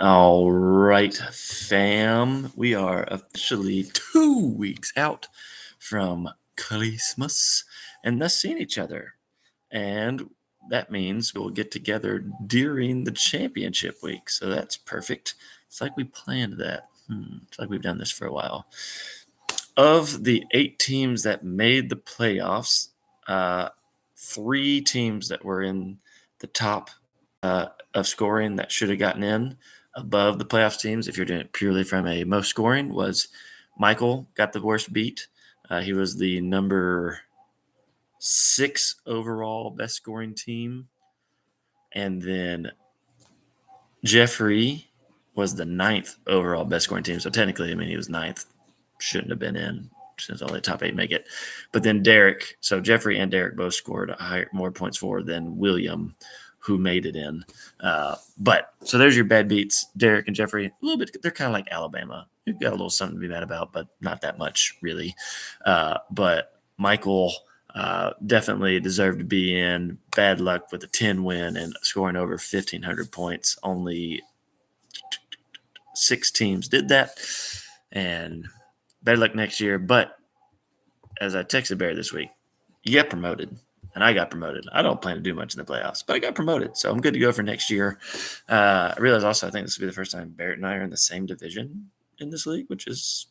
All right, fam. We are officially 2 weeks out from Christmas and thus seeing each other. And that means we'll get together during the championship week. So that's perfect. It's like we planned that. It's like we've done this for a while. Of the 8 teams that made the playoffs, 3 teams that were in the top of scoring that should have gotten in above the playoffs teams, if you're doing it purely from a most scoring, was Michael got the worst beat. He was the number 6 overall best scoring team. And then Jeffrey was the 9th overall best scoring team. So technically, I mean, he was 9th. Shouldn't have been in since only the top 8 make it. But then Derek, so Jeffrey and Derek both scored more points for than William, who made it in. But so there's your bad beats, Derek and Jeffrey. A little bit, they're kind of like Alabama. You've got a little something to be mad about, but not that much really. But Michael definitely deserved to be in. Bad luck with a 10 win and scoring over 1,500 points. Only 6 teams did that. And better luck next year. But as I texted Barry this week, you get promoted. And I got promoted. I don't plan to do much in the playoffs, but I got promoted. So I'm good to go for next year. I realize also I think this will be the first time Barrett and I are in the same division in this league, which is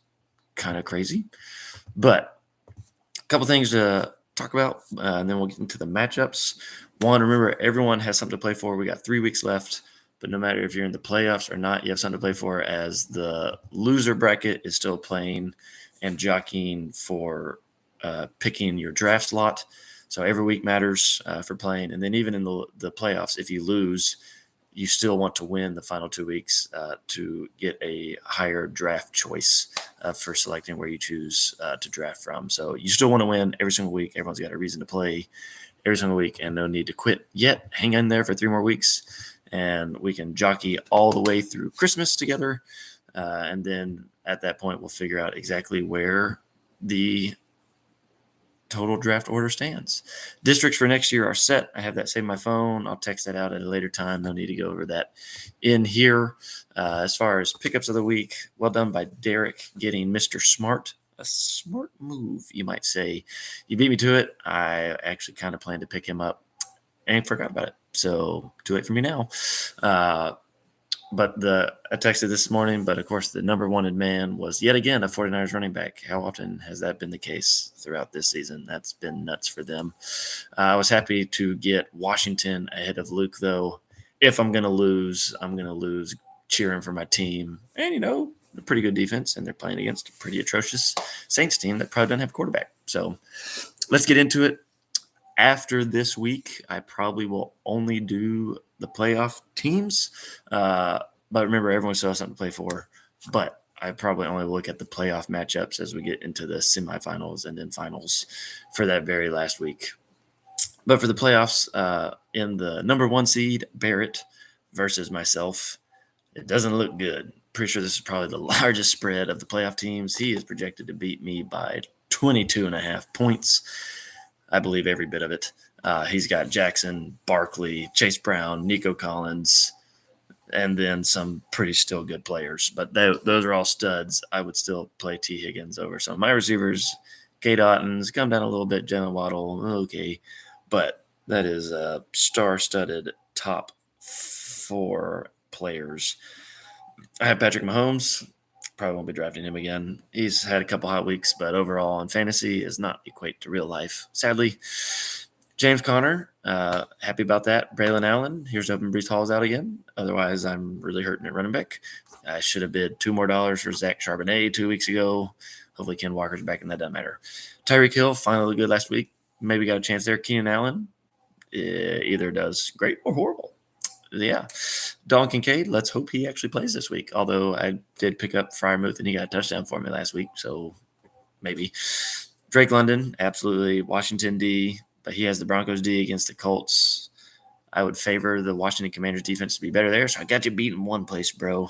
kind of crazy. But a couple things to talk about, and then we'll get into the matchups. One, remember, everyone has something to play for. We got 3 weeks left. But no matter if you're in the playoffs or not, you have something to play for, as the loser bracket is still playing and jockeying for picking your draft slot. So every week matters for playing. And then even in the playoffs, if you lose, you still want to win the final 2 weeks to get a higher draft choice for selecting where you choose to draft from. So you still want to win every single week. Everyone's got a reason to play every single week, and no need to quit yet. Hang in there for 3 more weeks, and we can jockey all the way through Christmas together. And then at that point, we'll figure out exactly where the total draft order stands. Districts for next year are set. I have that saved on my phone. I'll text that out at a later time. No need to go over that in here. As far as pickups of the week, well done by Derek getting Mr. Smart. A smart move, you might say. You beat me to it. I actually kind of planned to pick him up and forgot about it. So too late for me now. But I texted this morning, but of course the number one in man was yet again a 49ers running back. How often has that been the case throughout this season? That's been nuts for them. I was happy to get Washington ahead of Luke, though. If I'm going to lose, I'm going to lose cheering for my team. And, a pretty good defense, and they're playing against a pretty atrocious Saints team that probably doesn't have a quarterback. So let's get into it. After this week, I probably will only do the playoff teams. But remember, everyone still has something to play for. But I probably only look at the playoff matchups as we get into the semifinals and then finals for that very last week. But for the playoffs, in the number 1 seed, Barrett versus myself, it doesn't look good. Pretty sure this is probably the largest spread of the playoff teams. He is projected to beat me by 22.5 points. I believe every bit of it. He's got Jackson, Barkley, Chase Brown, Nico Collins, and then some pretty still good players. But those are all studs. I would still play T. Higgins over some of my receivers. Kate Otton's come down a little bit. Jalen Waddle, okay. But that is a star-studded top 4 players. I have Patrick Mahomes. Probably won't be drafting him again. He's had a couple hot weeks, but overall in fantasy is not equate to real life, sadly. James Conner, happy about that. Braylon Allen, here's hoping Breece Hall's out again. Otherwise, I'm really hurting at running back. I should have bid $2 more for Zach Charbonnet 2 weeks ago. Hopefully Ken Walker's back, and that doesn't matter. Tyreek Hill, finally looked good last week. Maybe got a chance there. Keenan Allen, either does great or horrible. Yeah. Dalton Kincaid, let's hope he actually plays this week. Although I did pick up Freiermuth and he got a touchdown for me last week, so maybe. Drake London, absolutely. Washington D, but he has the Broncos D against the Colts. I would favor the Washington Commanders defense to be better there, so I got you beat in one place, bro.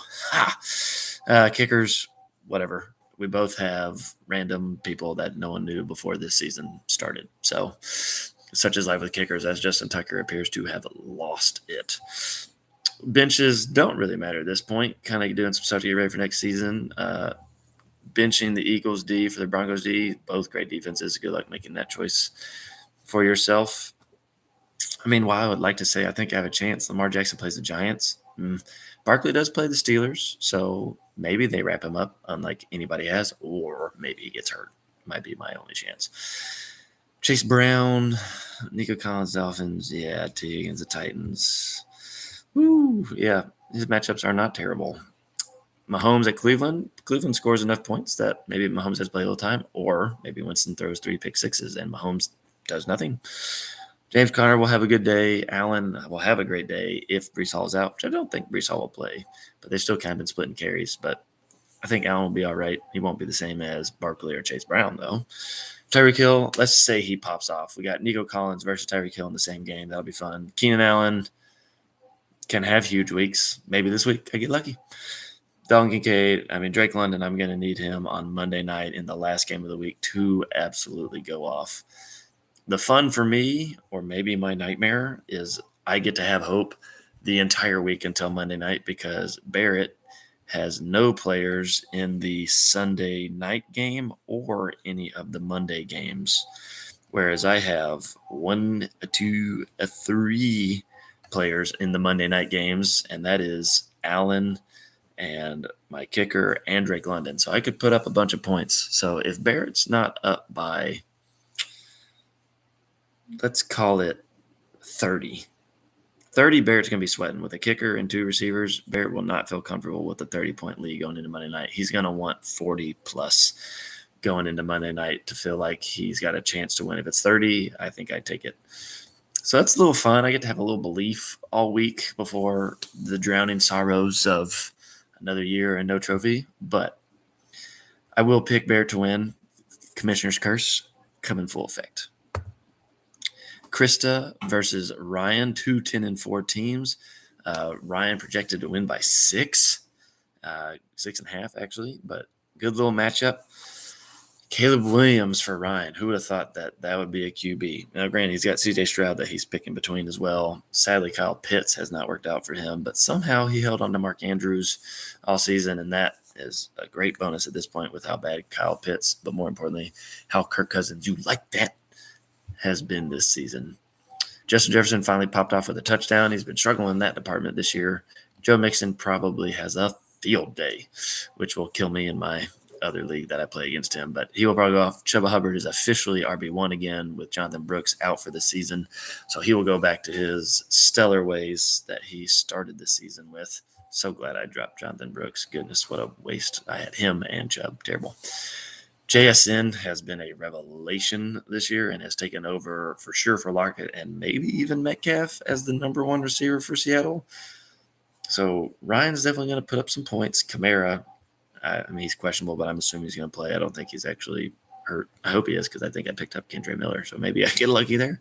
Kickers, whatever. We both have random people that no one knew before this season started. So, such is life with kickers, as Justin Tucker appears to have lost it. Benches don't really matter at this point. Kind of doing some stuff to get ready for next season. Benching the Eagles D for the Broncos D, both great defenses. Good luck making that choice for yourself. I mean, while I would like to say I think I have a chance, Lamar Jackson plays the Giants. Barkley does play the Steelers, so maybe they wrap him up, unlike anybody has, or maybe he gets hurt. Might be my only chance. Chase Brown, Nico Collins, Dolphins. Yeah, T against the Titans. Woo, yeah, his matchups are not terrible. Mahomes at Cleveland. Cleveland scores enough points that maybe Mahomes has to play a little time, or maybe Winston throws 3 pick sixes and Mahomes does nothing. James Conner will have a good day. Allen will have a great day if Brees Hall is out, which I don't think Brees Hall will play, but they've still kind of been splitting carries. But I think Allen will be all right. He won't be the same as Barkley or Chase Brown, though. Tyreek Hill, let's say he pops off. We got Nico Collins versus Tyreek Hill in the same game. That'll be fun. Keenan Allen can have huge weeks. Maybe this week I get lucky. Dalton Kincaid, Drake London, I'm going to need him on Monday night in the last game of the week to absolutely go off. The fun for me, or maybe my nightmare, is I get to have hope the entire week until Monday night because Barrett has no players in the Sunday night game or any of the Monday games, whereas I have 1, 2, 3 players in the Monday night games, and that is Allen and my kicker and Drake London. So I could put up a bunch of points. So if Barrett's not up by, let's call it 30. 30, Barrett's going to be sweating. With a kicker and 2 receivers, Barrett will not feel comfortable with a 30-point lead going into Monday night. He's going to want 40 plus going into Monday night to feel like he's got a chance to win. If it's 30, I think I'd take it. So that's a little fun. I get to have a little belief all week before the drowning sorrows of another year and no trophy. But I will pick Barrett to win. Commissioner's curse come in full effect. Krista versus Ryan, 2 10-4 teams. Ryan projected to win by 6, 6.5 actually, but good little matchup. Caleb Williams for Ryan. Who would have thought that would be a QB? Now, granted, he's got CJ Stroud that he's picking between as well. Sadly, Kyle Pitts has not worked out for him, but somehow he held on to Mark Andrews all season, and that is a great bonus at this point with how bad Kyle Pitts, but more importantly, how Kirk Cousins, you like that, has been this season. Justin Jefferson finally popped off with a touchdown. He's been struggling in that department this year. Joe Mixon probably has a field day, which will kill me in my other league that I play against him, but he will probably go off. Chuba Hubbard is officially RB1 again with Jonathan Brooks out for the season, so he will go back to his stellar ways that he started the season with. So glad I dropped Jonathan Brooks. Goodness, what a waste. I had him and Chubb. Terrible. JSN has been a revelation this year and has taken over for sure for Lockett and maybe even Metcalf as the number 1 receiver for Seattle. So Ryan's definitely going to put up some points. Kamara, he's questionable, but I'm assuming he's going to play. I don't think he's actually hurt. I hope he is because I think I picked up Kendre Miller, so maybe I get lucky there.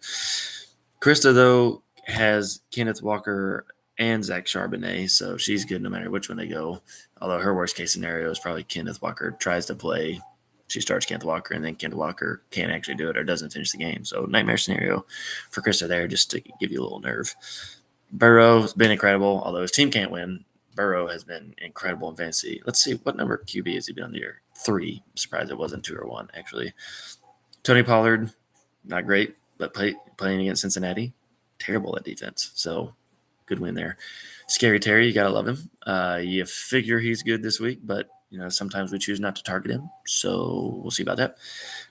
Krista, though, has Kenneth Walker and Zach Charbonnet, so she's good no matter which one they go, although her worst-case scenario is probably Kenneth Walker tries to play. She starts Kenneth Walker, and then Kenneth Walker can't actually do it or doesn't finish the game. So nightmare scenario for Krista there just to give you a little nerve. Burrow's been incredible, although his team can't win. Burrow has been incredible in fantasy. Let's see, what number QB has he been on the year? 3. I'm surprised it wasn't 2 or 1, actually. Tony Pollard, not great, but playing against Cincinnati, terrible at defense. So good win there. Scary Terry, you got to love him. You figure he's good this week, but sometimes we choose not to target him. So we'll see about that.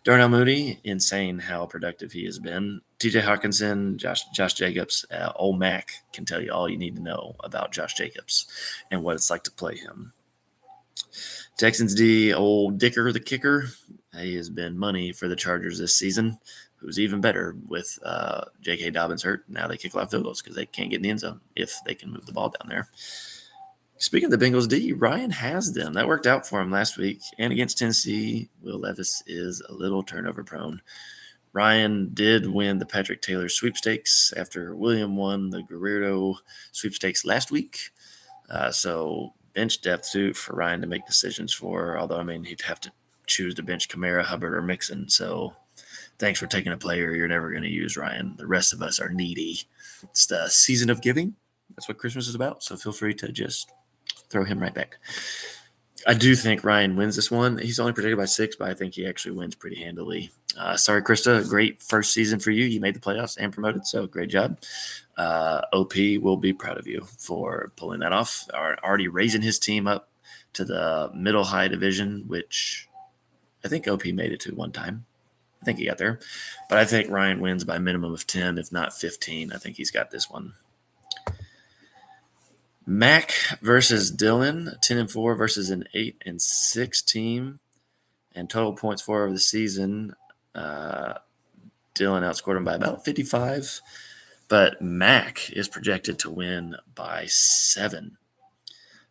Darnell Mooney, insane how productive he has been. TJ Hawkinson, Josh Jacobs, old Mac can tell you all you need to know about Josh Jacobs and what it's like to play him. Texans D, old Dicker the kicker. He has been money for the Chargers this season. Who's even better with J.K. Dobbins hurt. Now they kick a lot of field goals because they can't get in the end zone if they can move the ball down there. Speaking of the Bengals D, Ryan has them. That worked out for him last week. And against Tennessee, Will Levis is a little turnover prone. Ryan did win the Patrick Taylor sweepstakes after William won the Guerrero sweepstakes last week. So bench depth suit for Ryan to make decisions for, although, he'd have to choose to bench Kamara, Hubbard, or Mixon. So thanks for taking a player you're never going to use, Ryan. The rest of us are needy. It's the season of giving. That's what Christmas is about. So feel free to just throw him right back. I do think Ryan wins this one. He's only predicted by 6, but I think he actually wins pretty handily. Sorry, Krista. Great first season for you. You made the playoffs and promoted, so great job. OP will be proud of you for pulling that off. Already raising his team up to the middle high division, which I think OP made it to one time. I think he got there. But I think Ryan wins by a minimum of 10, if not 15. I think he's got this one. Mac versus Dylan, 10-4 versus an 8-6 team. And total points for over the season, Dylan outscored him by about 55. But Mac is projected to win by 7.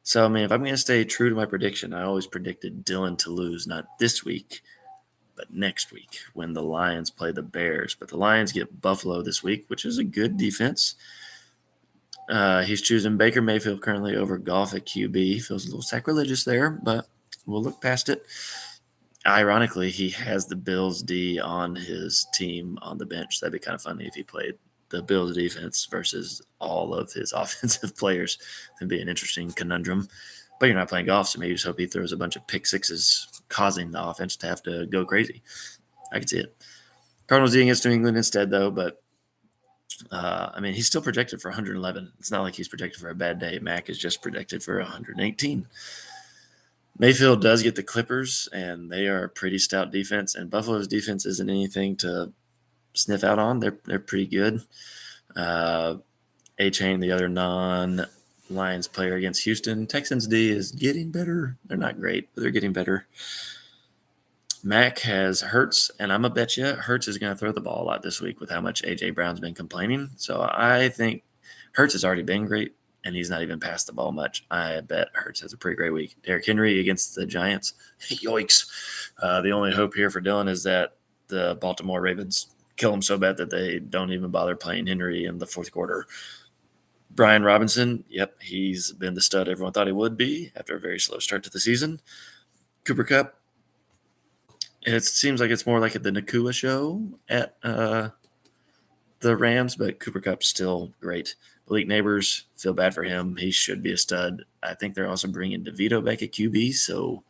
So, I mean, if I'm going to stay true to my prediction, I always predicted Dylan to lose, not this week, but next week when the Lions play the Bears. But the Lions get Buffalo this week, which is a good defense. He's choosing Baker Mayfield currently over Goff at QB. Feels a little sacrilegious there, but we'll look past it. Ironically, he has the Bills D on his team on the bench. That'd be kind of funny if he played the Bills defense versus all of his offensive players. That'd be an interesting conundrum. But you're not playing golf, so maybe you just hope he throws a bunch of pick sixes, causing the offense to have to go crazy. I can see it. Cardinals D against New England instead, though, but I mean, he's still projected for 111. It's not like he's projected for a bad day. Mac is just projected for 118. Mayfield does get the Clippers, and they are a pretty stout defense. And Buffalo's defense isn't anything to sniff out on. They're pretty good. A-Chain, the other non-Lions player against Houston. Texans D is getting better. They're not great, but they're getting better. Mac has Hurts, and I'm a bet you Hurts is going to throw the ball a lot this week with how much A.J. Brown's been complaining. So I think Hurts has already been great, and he's not even passed the ball much. I bet Hurts has a pretty great week. Derrick Henry against the Giants. Yikes. The only hope here for Dylan is that the Baltimore Ravens kill him so bad that they don't even bother playing Henry in the fourth quarter. Brian Robinson, yep, he's been the stud everyone thought he would be after a very slow start to the season. Cooper Kupp, it seems like it's more like the Nakua show at the Rams, but Cooper Kupp's still great. Malik Neighbors, feel bad for him. He should be a stud. I think they're also bringing DeVito back at QB, so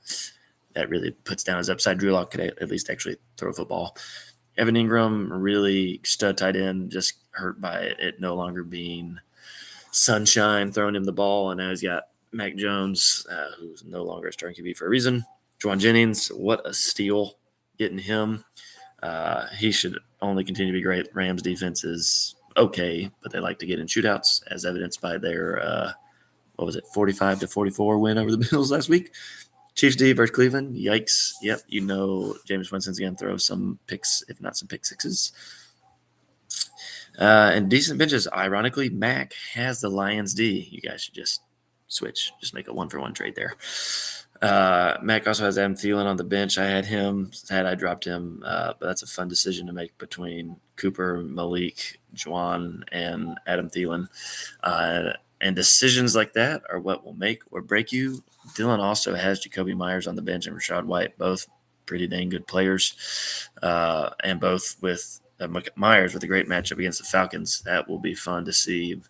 that really puts down his upside. Drew Lock could at least actually throw a football. Evan Ingram, really stud tight end, just hurt by it no longer being sunshine, throwing him the ball, and now he's got Mac Jones, who's no longer a starting QB for a reason. Juwan Jennings, what a steal getting him. He should only continue to be great. Rams defense is okay, but they like to get in shootouts, as evidenced by their 45-44 win over the Bills last week. Chiefs D versus Cleveland. Yikes. Yep, Jameis Winston's going to throw some picks, if not some pick sixes. And decent benches. Ironically, Mac has the Lions D. You guys should just switch. Just make a one-for-one trade there. Mac also has Adam Thielen on the bench. I had him. Had I dropped him, but that's a fun decision to make between Cooper, Malik, Juwan, and Adam Thielen. And decisions like that are what will make or break you. Dylan also has Jacoby Myers on the bench and Rashad White, both pretty dang good players, and both with Myers with a great matchup against the Falcons. That will be fun to see.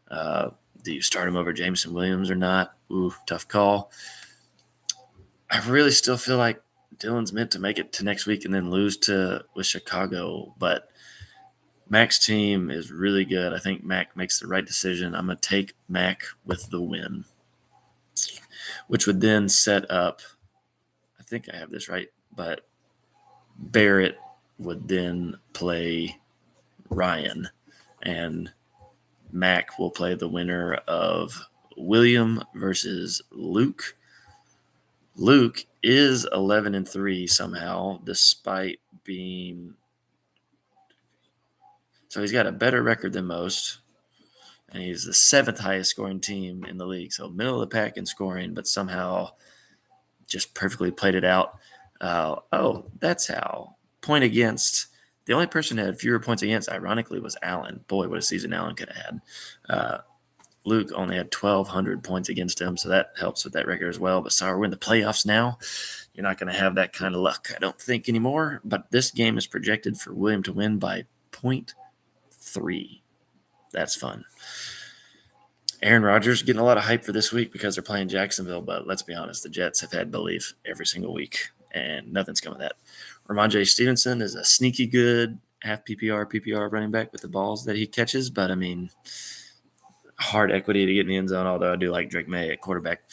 Do you start him over Jameson Williams or not? Ooh, tough call. I really still feel like Dylan's meant to make it to next week and then lose with Chicago, but Mac's team is really good. I think Mac makes the right decision. I'm going to take Mac with the win, which would then set up, I think I have this right, but Barrett would then play Ryan, and Mac will play the winner of William versus Luke. Luke is 11-3 somehow, despite being – so he's got a better record than most, and he's the 7th highest scoring team in the league. So middle of the pack in scoring, but somehow just perfectly played it out. That's how. Point against – the only person who had fewer points against, ironically, was Allen. Boy, what a season Allen could have had. Luke only had 1,200 points against him, so that helps with that record as well. But sorry, we're in the playoffs now. You're not going to have that kind of luck, I don't think, anymore. But this game is projected for William to win by 0.3. That's fun. Aaron Rodgers getting a lot of hype for this week because they're playing Jacksonville, but let's be honest, the Jets have had belief every single week, and nothing's coming of that. Ramondre Stevenson is a sneaky good half PPR running back with the balls that he catches, but I mean, hard equity to get in the end zone, although I do like Drake May at quarterback.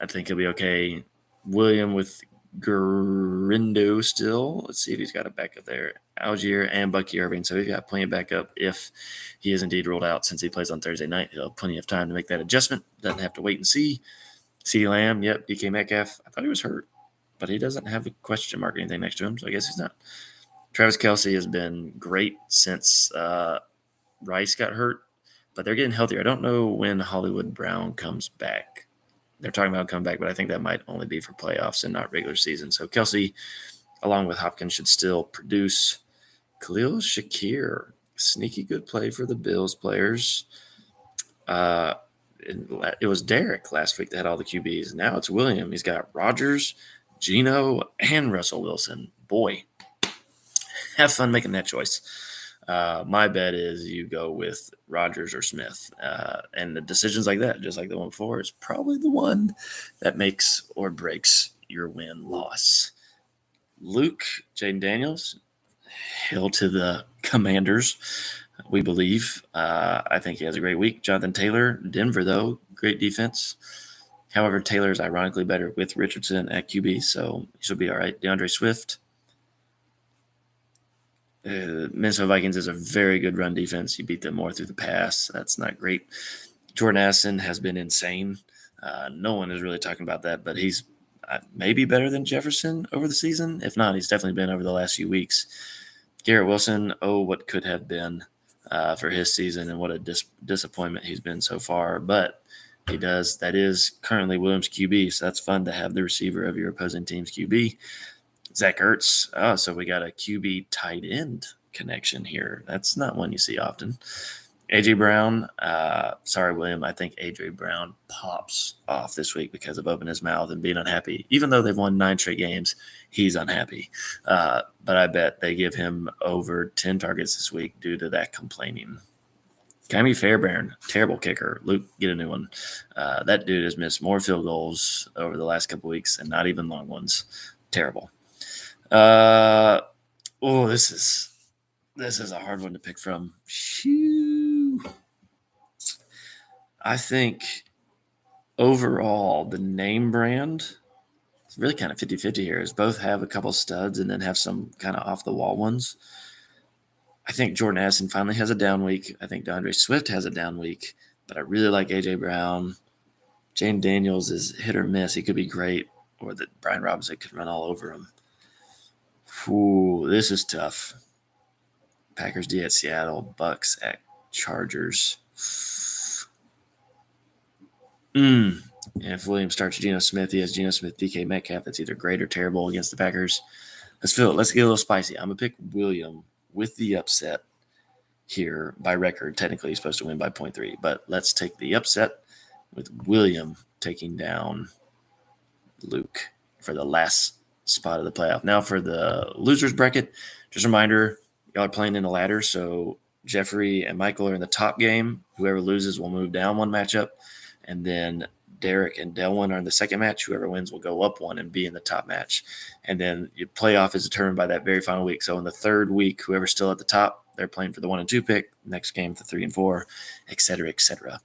I think he'll be okay. William with Garindo still. Let's see if he's got a backup there. Algier and Bucky Irving. So he's got plenty of backup if he is indeed ruled out since he plays on Thursday night. He'll have plenty of time to make that adjustment. Doesn't have to wait and see. CeeDee Lamb, yep. DK Metcalf. I thought he was hurt, but he doesn't have a question mark or anything next to him, so I guess he's not. Travis Kelce has been great since Rice got hurt, but they're getting healthier. I don't know when Hollywood Brown comes back. They're talking about coming back, but I think that might only be for playoffs and not regular season. So Kelce, along with Hopkins, should still produce. Khalil Shakir, sneaky good play for the Bills players. It was Derek last week that had all the QBs. Now it's William. He's got Rodgers, Geno, and Russell Wilson. Boy, have fun making that choice. My bet is you go with Rodgers or Smith. And the decisions like that, just like the one before, is probably the one that makes or breaks your win-loss. Luke, Jaden Daniels, hail to the Commanders, we believe. I think he has a great week. Jonathan Taylor, Denver, though, great defense. However, Taylor is ironically better with Richardson at QB, so he should be all right. DeAndre Swift, Minnesota Vikings is a very good run defense. You beat them more through the pass. That's not great. Jordan Addison has been insane. No one is really talking about that, but he's maybe better than Jefferson over the season. If not, he's definitely been over the last few weeks. Garrett Wilson, what could have been for his season, and what a disappointment he's been so far. But that is currently Williams' QB, so that's fun to have the receiver of your opposing team's QB. Zach Ertz. Oh, so we got a QB tight end connection here. That's not one you see often. A.J. Brown. Sorry, William. I think A.J. Brown pops off this week because of opening his mouth and being unhappy. Even though they've won 9 straight games, he's unhappy. But I bet they give him over 10 targets this week due to that complaining. Kami Fairbairn, terrible kicker. Luke, get a new one. That dude has missed more field goals over the last couple weeks, and not even long ones. Terrible. This is a hard one to pick from. Phew. I think overall the name brand is really kind of 50-50 here. Is both have a couple studs and then have some kind of off the wall ones. I think Jordan Addison finally has a down week. I think DeAndre Swift has a down week, but I really like A.J. Brown. Jane Daniels is hit or miss. He could be great, or that Brian Robinson could run all over him. This is tough. Packers D at Seattle, Bucks at Chargers. If Williams starts Geno Smith, he has Geno Smith, DK Metcalf. That's either great or terrible against the Packers. Let's get a little spicy. I'm going to pick William with the upset here by record. Technically, he's supposed to win by 0.3, but let's take the upset with William taking down Luke for the last spot of the playoff. Now for the losers bracket, just a reminder, y'all are playing in a ladder, so Jeffrey and Michael are in the top game. Whoever loses will move down one matchup, and then Derek and Delwyn are in the second match. Whoever wins will go up one and be in the top match. And then your playoff is determined by that very final week. So in the third week, whoever's still at the top, they're playing for the 1 and 2 pick. Next game, the 3 and 4, et cetera, et cetera.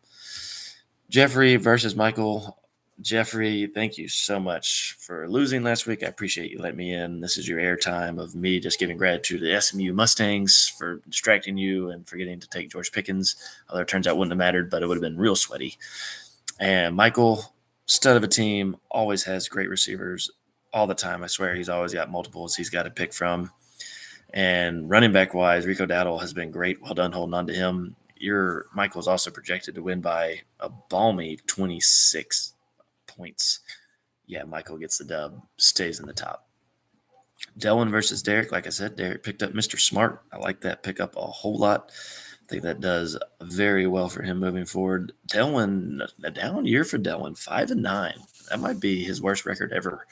Jeffrey versus Michael. Jeffrey, thank you so much for losing last week. I appreciate you letting me in. This is your airtime of me just giving gratitude to the SMU Mustangs for distracting you and forgetting to take George Pickens. Although it turns out it wouldn't have mattered, but it would have been real sweaty. And Michael, stud of a team, always has great receivers all the time. I swear he's always got multiples he's got to pick from. And running back-wise, Rico Dowdle has been great. Well done holding on to him. Your Michael's also projected to win by a balmy 26 points. Yeah, Michael gets the dub, stays in the top. Delwyn versus Derek. Like I said, Derek picked up Mr. Smart. I like that pickup a whole lot. I think that does very well for him moving forward. Delwyn, a down year for Delwyn, 5-9. That might be his worst record ever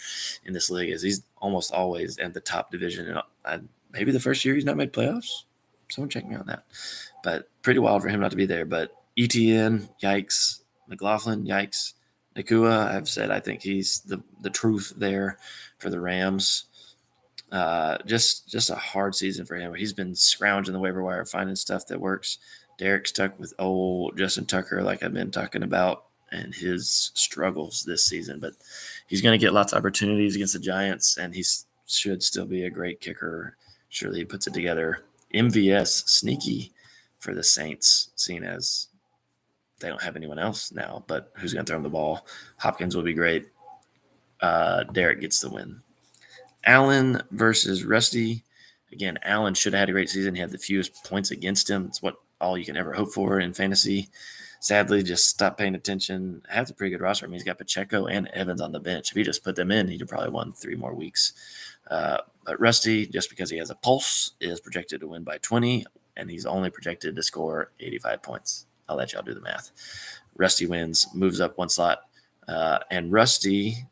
in this league, as he's almost always in the top division. And maybe the first year he's not made playoffs. Someone check me on that. But pretty wild for him not to be there. But ETN, yikes. McLaughlin, yikes. Nakua, I've said I think he's the truth there for the Rams. Just a hard season for him. He's been scrounging the waiver wire, finding stuff that works. Derek stuck with old Justin Tucker, like I've been talking about, and his struggles this season. But he's going to get lots of opportunities against the Giants, and he should still be a great kicker. Surely he puts it together. MVS, sneaky for the Saints, seeing as they don't have anyone else now, but who's going to throw him the ball? Hopkins will be great. Derek gets the win. Allen versus Rusty. Again, Allen should have had a great season. He had the fewest points against him. It's what all you can ever hope for in fantasy. Sadly, just stopped paying attention. Has a pretty good roster. I mean, he's got Pacheco and Evans on the bench. If he just put them in, he'd have probably won 3 more weeks. But Rusty, just because he has a pulse, is projected to win by 20, and he's only projected to score 85 points. I'll let y'all do the math. Rusty wins, moves up 1 slot. And Rusty,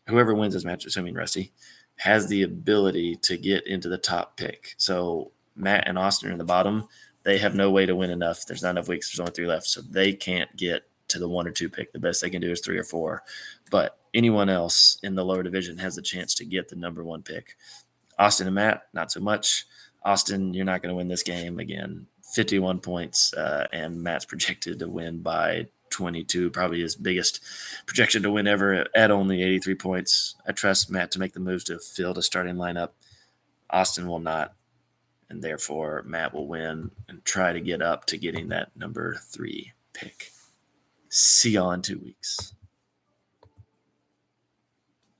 whoever wins this match, assuming Rusty, has the ability to get into the top pick. So Matt and Austin are in the bottom. They have no way to win enough. There's not enough weeks. There's only 3 left. So they can't get to the 1 or 2 pick. The best they can do is 3 or 4. But anyone else in the lower division has a chance to get the number 1 pick. Austin and Matt, not so much. Austin, you're not going to win this game. Again, 51 points, and Matt's projected to win by 22, probably his biggest projection to win ever at only 83 points. I trust Matt to make the moves to field a starting lineup. Austin will not, and therefore Matt will win and try to get up to getting that number 3 pick. See y'all in 2 weeks.